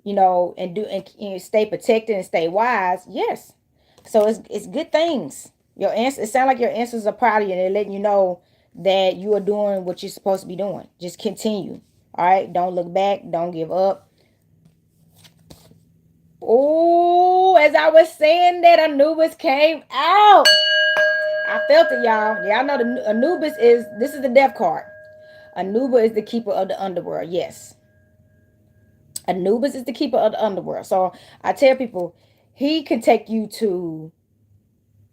and stay protected and stay wise. Yes. So it's good things. It sounds like your ancestors are proud of you, and they're letting you know that you are doing what you're supposed to be doing. Just continue. All right. Don't look back. Don't give up. Oh, as I was saying that, Anubis came out. I felt it, y'all. Y'all know the Anubis this is the death card. Anubis is the keeper of the underworld. Yes. Anubis is the keeper of the underworld. So I tell people, he can take you to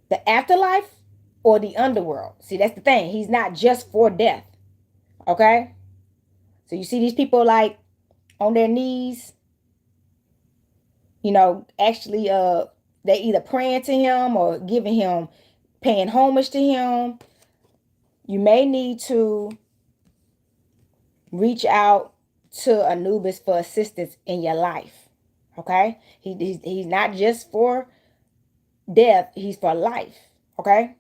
the afterlife or the underworld. See, that's the thing. He's not just for death. Okay? So you see these people like on their knees, actually they either praying to him or paying homage to him. You may need to reach out to Anubis for assistance in your life. Okay? He's not just for death, he's for life. Okay?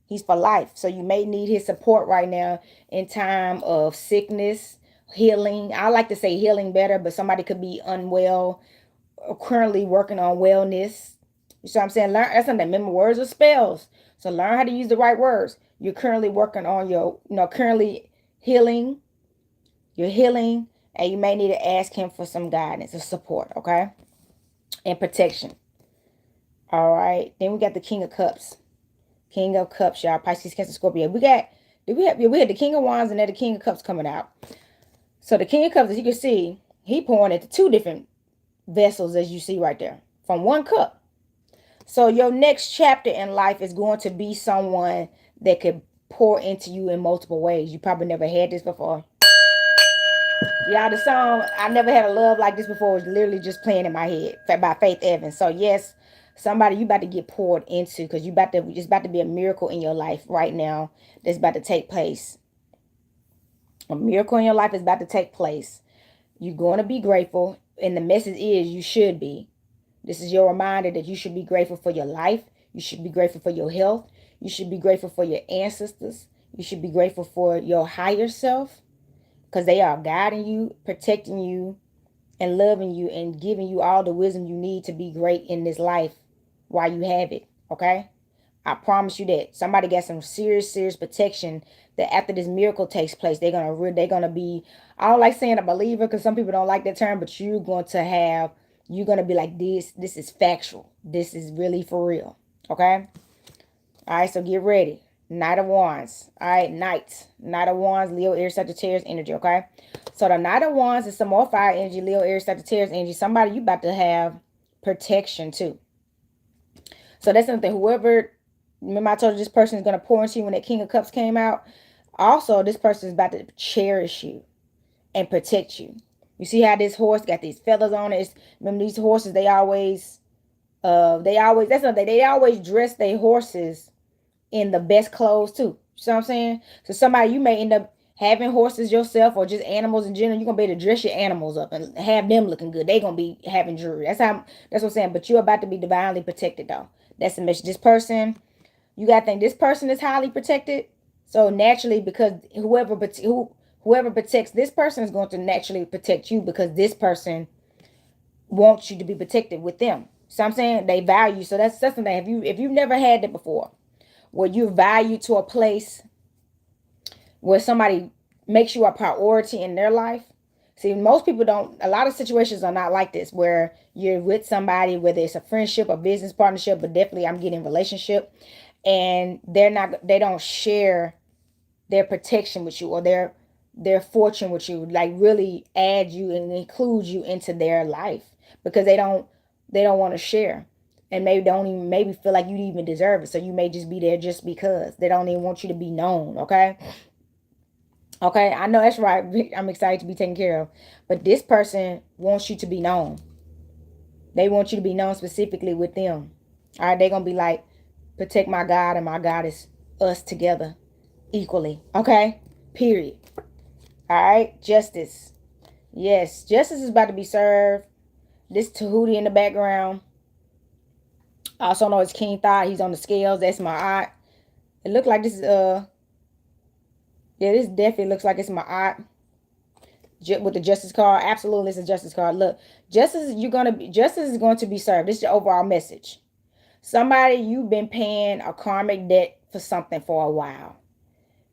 He's for life. So you may need his support right now in time of sickness, healing. I like to say healing better, but somebody could be unwell, currently working on wellness. You see what I'm saying? That's something. Remember, words are spells. So learn how to use the right words. You're currently working on currently healing. You're healing, and you may need to ask him for some guidance or support, okay? And protection. All right. Then we got the King of Cups. King of Cups, y'all. Pisces, Cancer, Scorpio. We had the King of Wands and then the King of Cups coming out. So the King of Cups, as you can see, he pointed to two different vessels, as you see right there, from one cup. So your next chapter in life is going to be someone that could pour into you in multiple ways. You probably never had this before. Y'all, the song "I Never Had a Love Like This Before" was literally just playing in my head by Faith Evans. So yes, somebody you about to get poured into, because it's about to be a miracle in your life right now that's about to take place. A miracle in your life is about to take place. You're going to be grateful, and the message is you should be. This is your reminder that you should be grateful for your life. You should be grateful for your health. You should be grateful for your ancestors. You should be grateful for your higher self, because they are guiding you, protecting you, and loving you, and giving you all the wisdom you need to be great in this life while you have it. Okay? I promise you that somebody got some serious, serious protection that after this miracle takes place, they're gonna be. I don't like saying a believer because some people don't like that term, but you're gonna be like this. This is factual. This is really for real. Okay. All right. So get ready. Knight of Wands. All right. Knight of Wands. Leo, Aries, Sagittarius energy. Okay. So the Knight of Wands is some more fire energy. Leo, Aries, Sagittarius energy. Somebody you about to have protection too. So that's something. Whoever. Remember I told you this person is going to pour into you when that King of Cups came out. Also, this person is about to cherish you and protect you. You see how this horse got these feathers on it? Remember these horses, they always that's something, they always dress their horses in the best clothes too. You see what I'm saying? So somebody, you may end up having horses yourself or just animals in general. You're gonna be able to dress your animals up and have them looking good. They're gonna be having jewelry. That's what I'm saying. But you're about to be divinely protected though. That's the message. This person, you gotta think this person is highly protected. So naturally, because whoever protects this person is going to naturally protect you, because this person wants you to be protected with them. So I'm saying they value. So that's something. If you've never had that before, where you're valued to a place where somebody makes you a priority in their life. See, most people don't, a lot of situations are not like this, where you're with somebody, whether it's a friendship, a business partnership, but definitely I'm getting relationship, and they don't share their protection with you, or their fortune with you, like really add you and include you into their life, because they don't want to share, and maybe don't even maybe feel like you even deserve it. So you may just be there just because they don't even want you to be known. Okay, I know that's right. I'm excited to be taken care of, but this person wants you to be known. They want you to be known specifically with them. All right, they're gonna be like, protect my God, and my God is us together equally. Okay, period. All right, justice. Yes, justice is about to be served. This Tahuti in the background, also known as King Thought. He's on the scales. That's my aunt. It looked like this is yeah, this definitely looks like it's my aunt with the justice card. Absolutely, it's a justice card. Look, justice is going to be served. This is the overall message. Somebody, you've been paying a karmic debt for something for a while.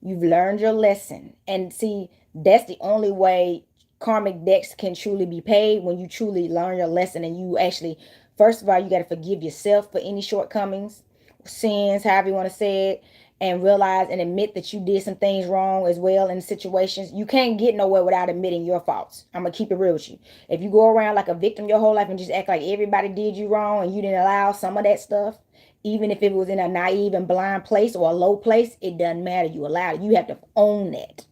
You've learned your lesson. And see, that's the only way karmic debts can truly be paid, when you truly learn your lesson, and you actually, first of all, you got to forgive yourself for any shortcomings, sins, however you want to say it, and realize and admit that you did some things wrong as well in situations. You can't get nowhere without admitting your faults. I'm going to keep it real with you. If you go around like a victim your whole life and just act like everybody did you wrong and you didn't allow some of that stuff, even if it was in a naive and blind place or a low place, it doesn't matter. You allowed it. You have to own that.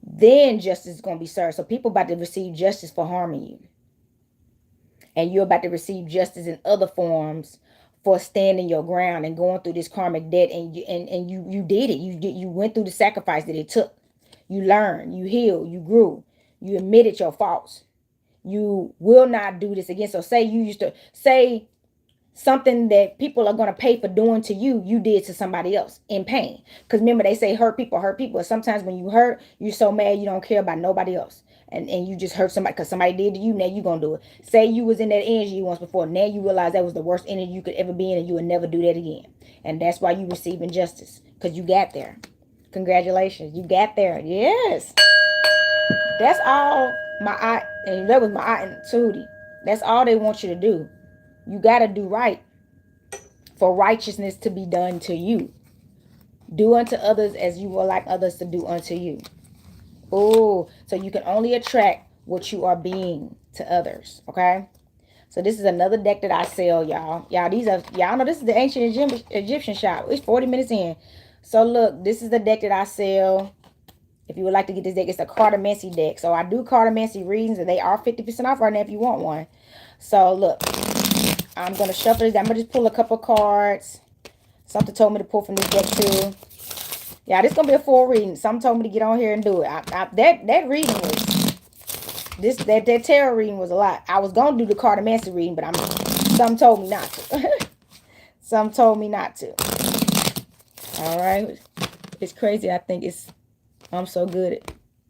Then justice is going to be served. So people about to receive justice for harming you. And you're about to receive justice in other forms for standing your ground and going through this karmic debt. And you did it. You went through the sacrifice that it took. You learned, you healed, you grew, you admitted your faults. You will not do this again. So say you used to say something that people are going to pay for doing to you, you did to somebody else in pain. Because remember, they say hurt people hurt people. Sometimes when you hurt, you're so mad you don't care about nobody else. And you just hurt somebody because somebody did to you. Now you going to do it. Say you was in that energy once before. Now you realize that was the worst energy you could ever be in, and you would never do that again. And that's why you receiving justice, because you got there. Congratulations. You got there. Yes. That's all my aunt, and that was my aunt and Tootie. That's all they want you to do. You got to do right for righteousness to be done to you. Do unto others as you would like others to do unto you. Oh, so you can only attract what you are being. to others. Okay. So this is another deck that I sell, y'all. Y'all know this is the ancient Egyptian shop. It's 40 minutes in. So look, this is the deck that I sell. If you would like to get this deck, it's a 𝓂Sonday deck. So I do 𝓂Sonday readings, and they are 50% off right now if you want one. So look, I'm going to shuffle this. I'm going to just pull a couple cards. Something told me to pull from this deck too. Yeah, this is going to be a full reading. Something told me to get on here and do it. That reading was, that tarot reading was a lot. I was going to do the 𝓂Sonday reading, but some told me not to. Some told me not to. All right. It's crazy. I think I'm so good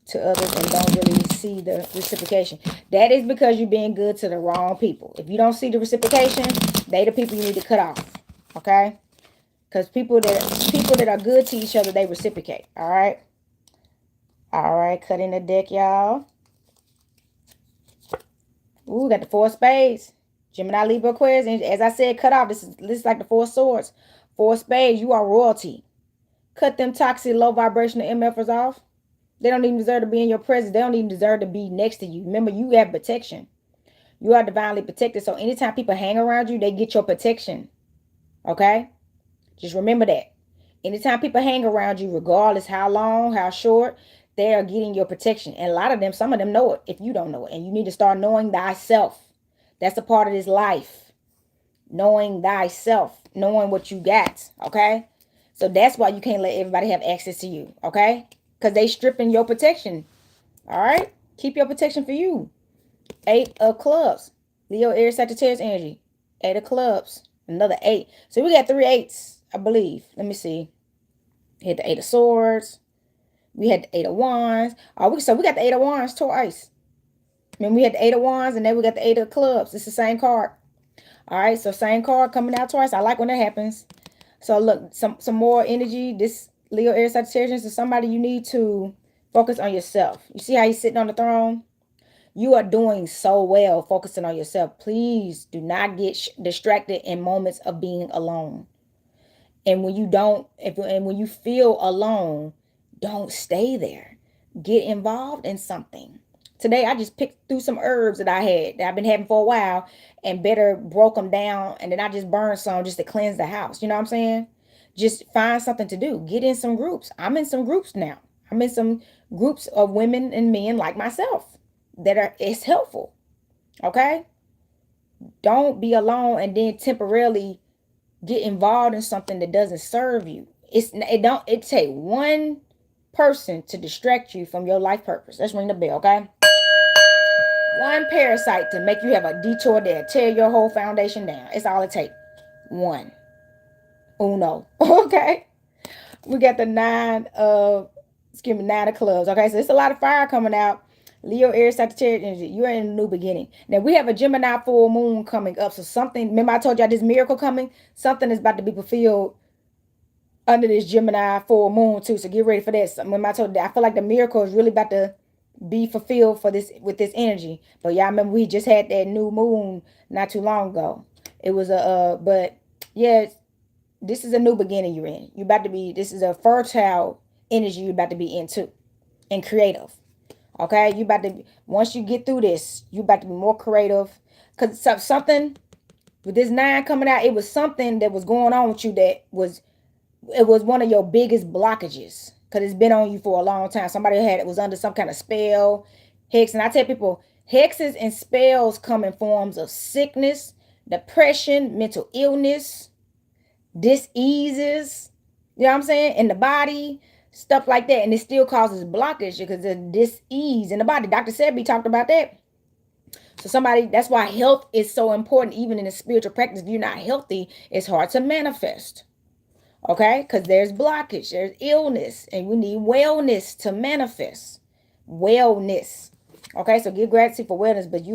to others and don't really see the reciprocation. That is because you're being good to the wrong people. If you don't see the reciprocation, they the people you need to cut off. Okay? Because people that are good to each other, they reciprocate. All right? All right. Cutting the deck, y'all. Ooh, got the 4 of spades. Gemini, Libra, Aquarius. And as I said, cut off. This is like the 4 of swords. 4 of spades. You are royalty. Cut them toxic, low vibrational MFers off. They don't even deserve to be in your presence. They don't even deserve to be next to you. Remember, you have protection. You are divinely protected. So anytime people hang around you, they get your protection. Okay? Just remember that. Anytime people hang around you, regardless how long, how short, they are getting your protection. And a lot of them, some of them know it if you don't know it. And you need to start knowing thyself. That's a part of this life. Knowing thyself. Knowing what you got. Okay? So that's why you can't let everybody have access to you. Okay? Because they stripping your protection. All right? Keep your protection for you. 8 of clubs. Leo, Aries, Sagittarius energy. 8 of clubs. Another 8. So we got 3 8s, I believe. Let me see. We had the 8 of swords. We had the 8 of wands. So we got the 8 of wands twice. Then we had the 8 of wands, and then we got the 8 of clubs. It's the same card. All right, so same card coming out twice. I like when that happens. So look, some more energy. This Leo, Aries, Sagittarius is somebody you need to focus on yourself. You see how you're sitting on the throne? You are doing so well focusing on yourself. Please do not get distracted in moments of being alone. And when you feel alone, don't stay there. Get involved in something. Today, I just picked through some herbs that I've been having for a while, and better broke them down. And then I just burned some just to cleanse the house. You know what I'm saying? Just find something to do. Get in some groups. I'm in some groups now. I'm in some groups of women and men like myself it's helpful. Okay? Don't be alone and then temporarily get involved in something that doesn't serve you. It take one person to distract you from your life purpose. Let's ring the bell, okay? One parasite to make you have a detour there, tear your whole foundation down. It's all it takes. One. Uno. Okay? We got the 9 of clubs. Okay, so it's a lot of fire coming out. Leo, Aries, Sagittarius energy. You're in a new beginning. Now, we have a Gemini full moon coming up. So something, remember I told y'all this miracle coming? Something is about to be fulfilled under this Gemini full moon too. So get ready for that. Remember I told you, I feel like the miracle is really about to be fulfilled with this energy. But y'all remember we just had that new moon not too long ago. It was but yeah, this is a new beginning you're in. This is a fertile energy you're about to be into and creative. Okay, once you get through this, you about to be more creative. Because something with this 9 coming out, it was something that was going on with you it was one of your biggest blockages. Because it's been on you for a long time. Somebody was under some kind of spell, hex. And I tell people, hexes and spells come in forms of sickness, depression, mental illness, diseases, you know what I'm saying, in the body. Stuff like that. And it still causes blockage because of dis-ease in the body. Dr. Sebi talked about that. So that's why health is so important, even in the spiritual practice. If you're not healthy, it's hard to manifest. Okay? Because there's blockage, there's illness, and we need wellness to manifest. Wellness. Okay? So give gratitude for wellness, but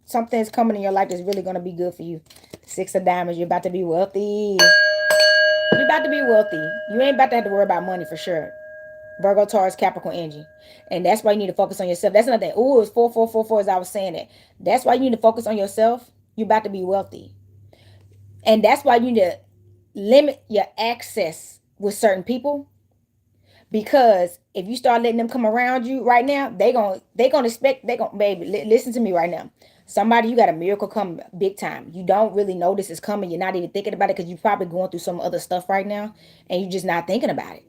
something's coming in your life that's really going to be good for you. 6 of diamonds, you're about to be wealthy. You're about to be wealthy. You ain't about to have to worry about money for sure. Virgo, Taurus, Capricorn energy. And that's why you need to focus on yourself. That's another thing. Ooh, it's 4444 as I was saying that. That's why you need to focus on yourself. You're about to be wealthy. And that's why you need to limit your access with certain people. Because if you start letting them come around you right now, baby, listen to me right now. Somebody, you got a miracle come big time. You don't really know this is coming. You're not even thinking about it because you're probably going through some other stuff right now and you're just not thinking about it.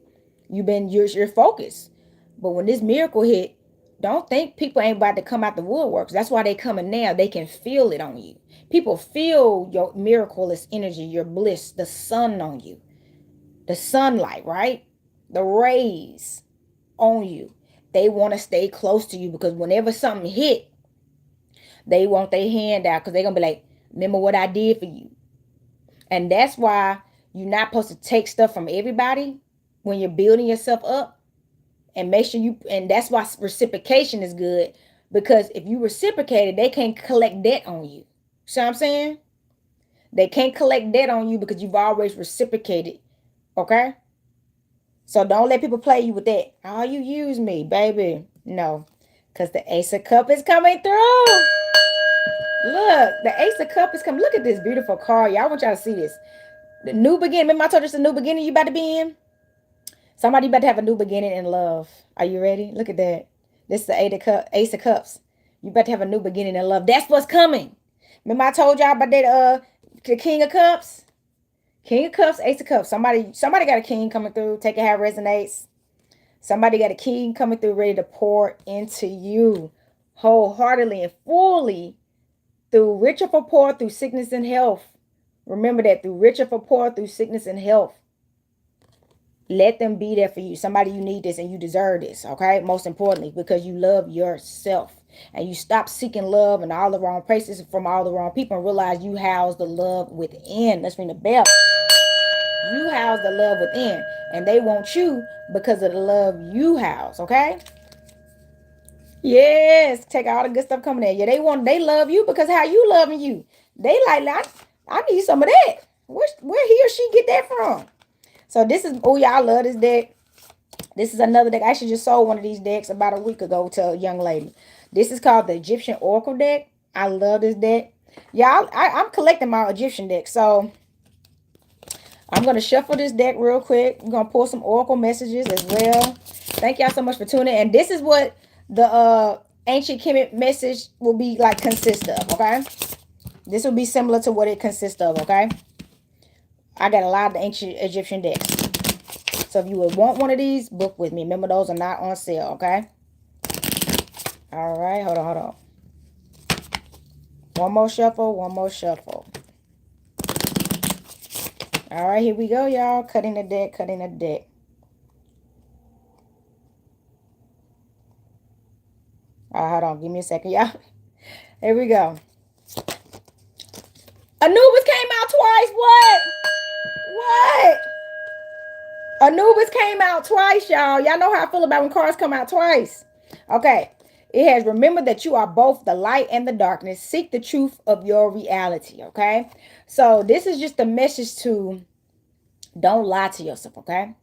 You're focused. But when this miracle hit, don't think people ain't about to come out the woodworks. That's why they coming now. They can feel it on you. People feel your miraculous energy, your bliss, the sun on you, the sunlight, right? The rays on you. They want to stay close to you because whenever something hit, they want their hand out because they're going to be like, remember what I did for you. And that's why you're not supposed to take stuff from everybody when you're building yourself up. And make sure and that's why reciprocation is good, because if you reciprocate it, they can't collect debt on you. See what I'm saying? They can't collect debt on you because you've always reciprocated. Okay? So don't let people play you with that. Oh, you use me, baby. No. Because the Ace of Cups is coming through. Look, the Ace of Cups is coming. Look at this beautiful card. Y'all, I want y'all to see this. The new beginning. Remember I told you it's a new beginning you about to be in? Somebody about to have a new beginning in love. Are you ready? Look at that. This is the Ace of Cups. You about to have a new beginning in love. That's what's coming. Remember I told y'all about that the King of Cups? King of Cups, Ace of Cups. Somebody got a king coming through. Take it how it resonates. Somebody got a king coming through ready to pour into you wholeheartedly and fully through richer for poor, through sickness and health. Remember that, through richer for poor, through sickness and health. Let them be there for you. Somebody, you need this and you deserve this, okay? Most importantly, because you love yourself. And you stop seeking love in all the wrong places from all the wrong people and realize you house the love within. Let's ring the bell. You house the love within. And they want you because of the love you house, okay? Yes, take all the good stuff coming in. Yeah, they love you because how you loving you. They like, I need some of that. Where he or she get that from? So this is, oh, y'all love this deck. This is another deck. I actually just sold one of these decks about a week ago to a young lady. This is called the Egyptian Oracle deck. I love this deck. Y'all, I'm collecting my Egyptian deck. So I'm going to shuffle this deck real quick. I'm going to pull some Oracle messages as well. Thank y'all so much for tuning in. And this is what the ancient Kemet message will be like consist of, okay? This will be similar to what it consists of, okay? I got a lot of the ancient Egyptian decks. So if you would want one of these, book with me. Remember, those are not on sale, okay? All right, hold on. One more shuffle, one more shuffle. All right, here we go, y'all. Cutting the deck, cutting the deck. All right, hold on. Give me a second, y'all. Here we go. Anubis came out twice. What? Anubis came out twice, y'all. Y'all know how I feel about when cards come out twice. Okay. It has, remember that you are both the light and the darkness. Seek the truth of your reality, okay? So this is just a message to don't lie to yourself, okay?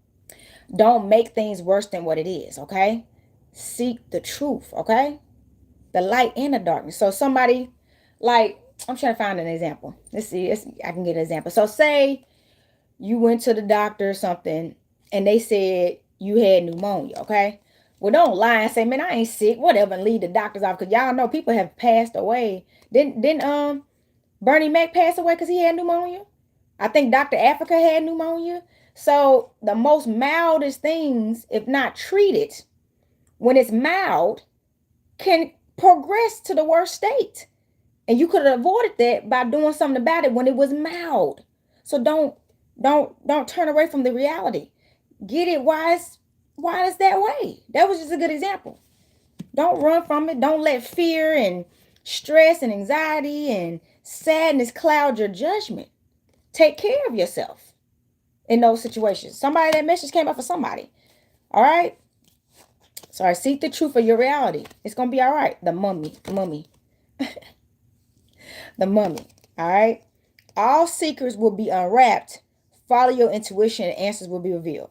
Don't make things worse than what it is, okay? Seek the truth, okay? The light and the darkness. So somebody, like, I'm trying to find an example. Let's see. I can get an example. So say you went to the doctor or something and they said you had pneumonia, okay? Well, don't lie and say, man, I ain't sick, whatever, and leave the doctors off, because y'all know people have passed away. Didn't Bernie Mac pass away because he had pneumonia? I think Dr. Africa had pneumonia. So the most mildest things, if not treated, when it's mild, can progress to the worst state. And you could have avoided that by doing something about it when it was mild. So don't turn away from the reality. Get it why it's that way. That was just a good example. Don't run from it. Don't let fear and stress and anxiety and sadness cloud your judgment. Take care of yourself in those situations. That message came up for somebody. All right. Sorry, seek the truth of your reality. It's going to be all right. The mummy. The mummy. All right. All secrets will be unwrapped. Follow your intuition and answers will be revealed.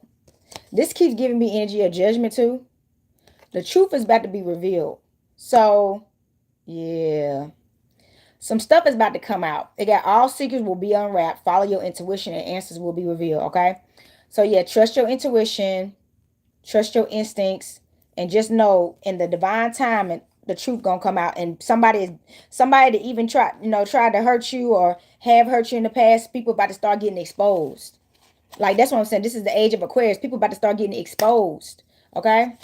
This keeps giving me energy of judgment too. The truth is about to be revealed. So, yeah. Some stuff is about to come out. It got all secrets will be unwrapped. Follow your intuition and answers will be revealed. Okay. So, yeah, trust your intuition. Trust your instincts. And just know in the divine timing, the truth gonna come out. And somebody that even tried to hurt you or have hurt you in the past, people about to start getting exposed. Like, that's what I'm saying. This is the age of Aquarius. People about to start getting exposed. Okay.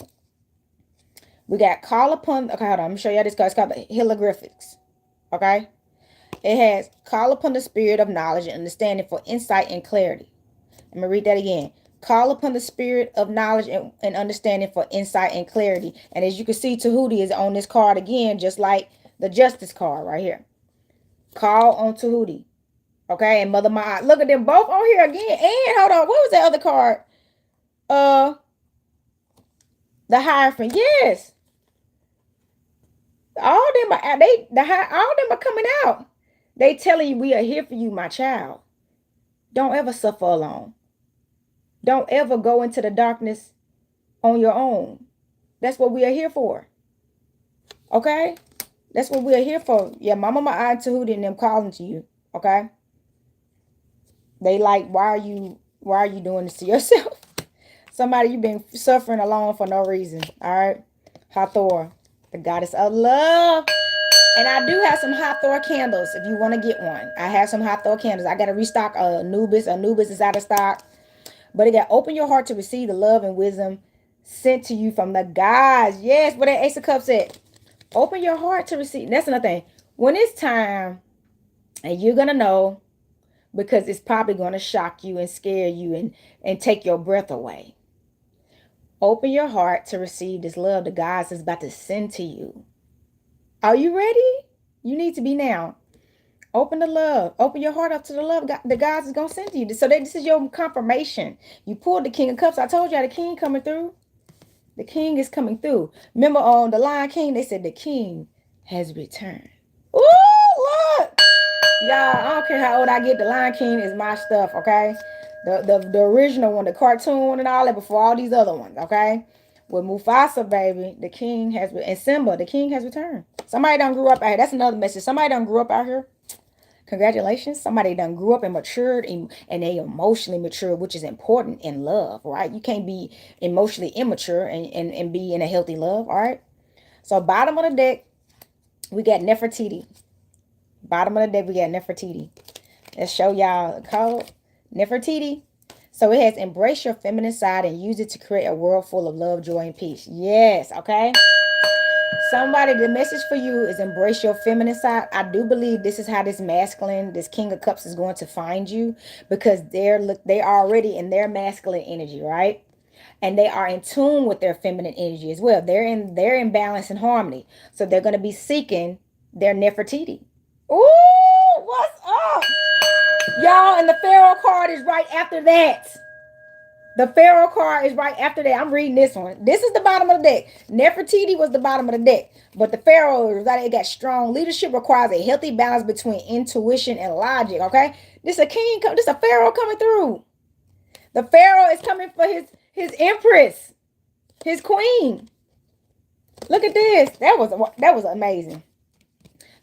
We got call upon. Okay, hold on. Let me show y'all this card. It's called the hieroglyphics. Okay. It has call upon the spirit of knowledge and understanding for insight and clarity. Let me read that again. Call upon the spirit of knowledge and understanding for insight and clarity. And as you can see, Tahuti is on this card again, just like the justice card right here. Call on Tahuti. Okay, and Mother Ma'at. Look at them both on here again. And hold on, what was that other card? The Hierophant. Yes. All them are all them are coming out. They telling you, we are here for you, my child. Don't ever suffer alone. Don't ever go into the darkness on your own. That's what we are here for. Okay? That's what we are here for. Yeah, Mama Ma'at Tahuti and them calling to you. Okay? They like, why are you doing this to yourself? Somebody, you've been suffering alone for no reason. All right? Hathor, the goddess of love. And I do have some Hathor candles if you want to get one. I have some Hathor candles. I got to restock Anubis. Anubis is out of stock. But it got open your heart to receive the love and wisdom sent to you from the gods. Yes, what that Ace of Cups said. Open your heart to receive. That's another thing. When it's time, and you're going to know, because it's probably going to shock you and scare you and take your breath away. Open your heart to receive this love the gods is about to send to you. Are you ready? You need to be now. Open the love. Open your heart up to the love the gods is going to send to you. So this is your confirmation. You pulled the King of Cups. I told you the king coming through. The king is coming through. Remember on the Lion King, they said the king has returned. Ooh, look. Y'all, I don't care how old I get. The Lion King is my stuff, okay? The original one, the cartoon one and all that before all these other ones, okay? With Mufasa, baby, the king has, and Simba, the king has returned. Somebody done grew up out here. That's another message. Somebody done grew up out here. Congratulations. Somebody done grew up and matured and they emotionally mature, which is important in love, right? You can't be emotionally immature and be in a healthy love, all right? So bottom of the deck, we got Nefertiti. Bottom of the deck, we got Nefertiti. Let's show y'all the code. Nefertiti. So it has embrace your feminine side and use it to create a world full of love, joy, and peace. Yes, okay? Somebody, the message for you is embrace your feminine side. I do believe this is how this masculine, this King of Cups is going to find you, because they're already in their masculine energy, right? And they are in tune with their feminine energy as well. They're in balance and harmony. So they're going to be seeking their Nefertiti. Ooh, what's up? Y'all, and the Pharaoh card is right after that. The Pharaoh card is right after that. I'm reading this one. This is the bottom of the deck. Nefertiti was the bottom of the deck. But the Pharaoh, it got strong. Leadership requires a healthy balance between intuition and logic, okay? This a king, this a Pharaoh coming through. The Pharaoh is coming for his empress, his queen. Look at this. That was amazing.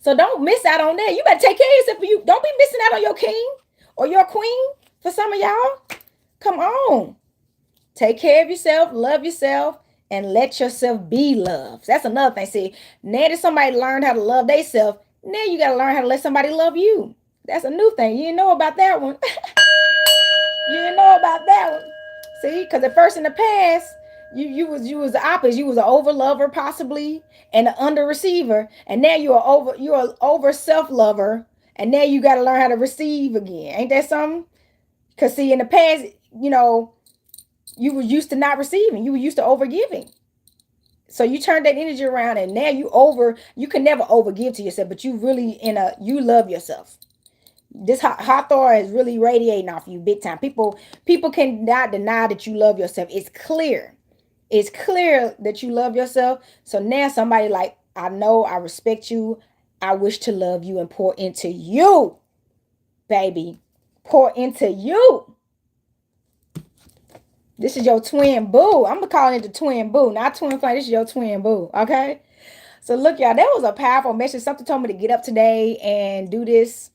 So don't miss out on that. You better take care of yourself. Don't be missing out on your king or your queen for some of y'all. Come on. Take care of yourself, love yourself, and let yourself be loved. That's another thing. See, now that somebody learned how to love themselves, now you got to learn how to let somebody love you. That's a new thing. You didn't know about that one. You didn't know about that one. See, because at first in the past, you was the opposite. You was an over lover possibly and an under receiver, and now you're over self lover, and now you got to learn how to receive again. Ain't that something? Because see, in the past, you were used to not receiving. You were used to over giving. So you turned that energy around, and now you can never over give to yourself, but you really you love yourself. This Hathor is really radiating off you big time. People cannot deny that you love yourself. It's clear. It's clear that you love yourself. So now somebody like, I know, I respect you. I wish to love you and pour into you, baby. Pour into you. This is your twin boo. I'm calling it the twin boo, not twin flame. This is your twin boo, okay? So look, y'all, that was a powerful message. Something told me to get up today and do this.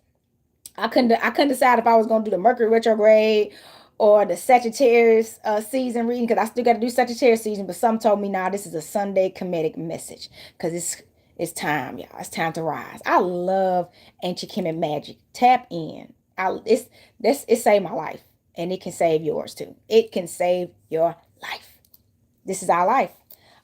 I couldn't decide if I was going to do the Mercury retrograde or the Sagittarius season reading, because I still got to do Sagittarius season. But some told me, nah, this is a Sunday comedic message, because It's time, y'all. It's time to rise. I love ancient Kemet magic. Tap in. It saved my life, and it can save yours too. It can save your life. This is our life.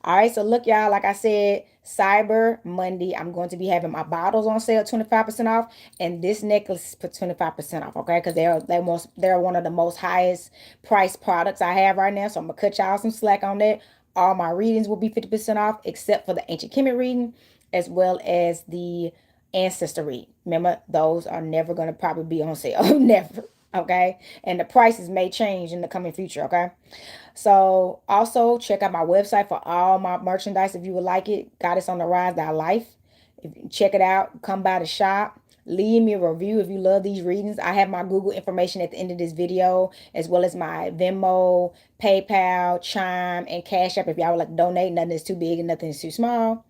All right, so look, y'all, like I said, Cyber Monday, I'm going to be having my bottles on sale, 25% off, and this necklace for 25% off, okay? Because they're one of the most highest priced products I have right now. So I'm gonna cut y'all some slack on that. All my readings will be 50% off, except for the Ancient Kemet reading, as well as the Ancestor read. Remember, those are never gonna probably be on sale. Never. Okay. And the prices may change in the coming future. Okay. So also check out my website for all my merchandise if you would like it. Goddess on the Rise Life. Check it out. Come by the shop. Leave me a review if you love these readings. I have my Google information at the end of this video, as well as my Venmo, PayPal, Chime, and Cash App if y'all would like to donate. Nothing is too big and nothing is too small.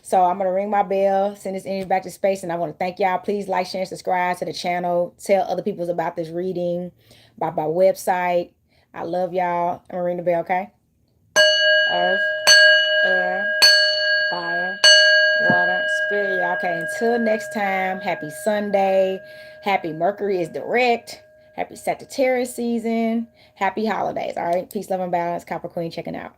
So I'm going to ring my bell, send this energy back to space, and I want to thank y'all. Please like, share, and subscribe to the channel. Tell other people about this reading, about my website. I love y'all. I'm going to ring the bell, okay? Earth, air, fire, water, spirit. Y'all. Okay, until next time, happy Sunday. Happy Mercury is direct. Happy Sagittarius season. Happy holidays. All right. Peace, love, and balance. Copper Queen checking out.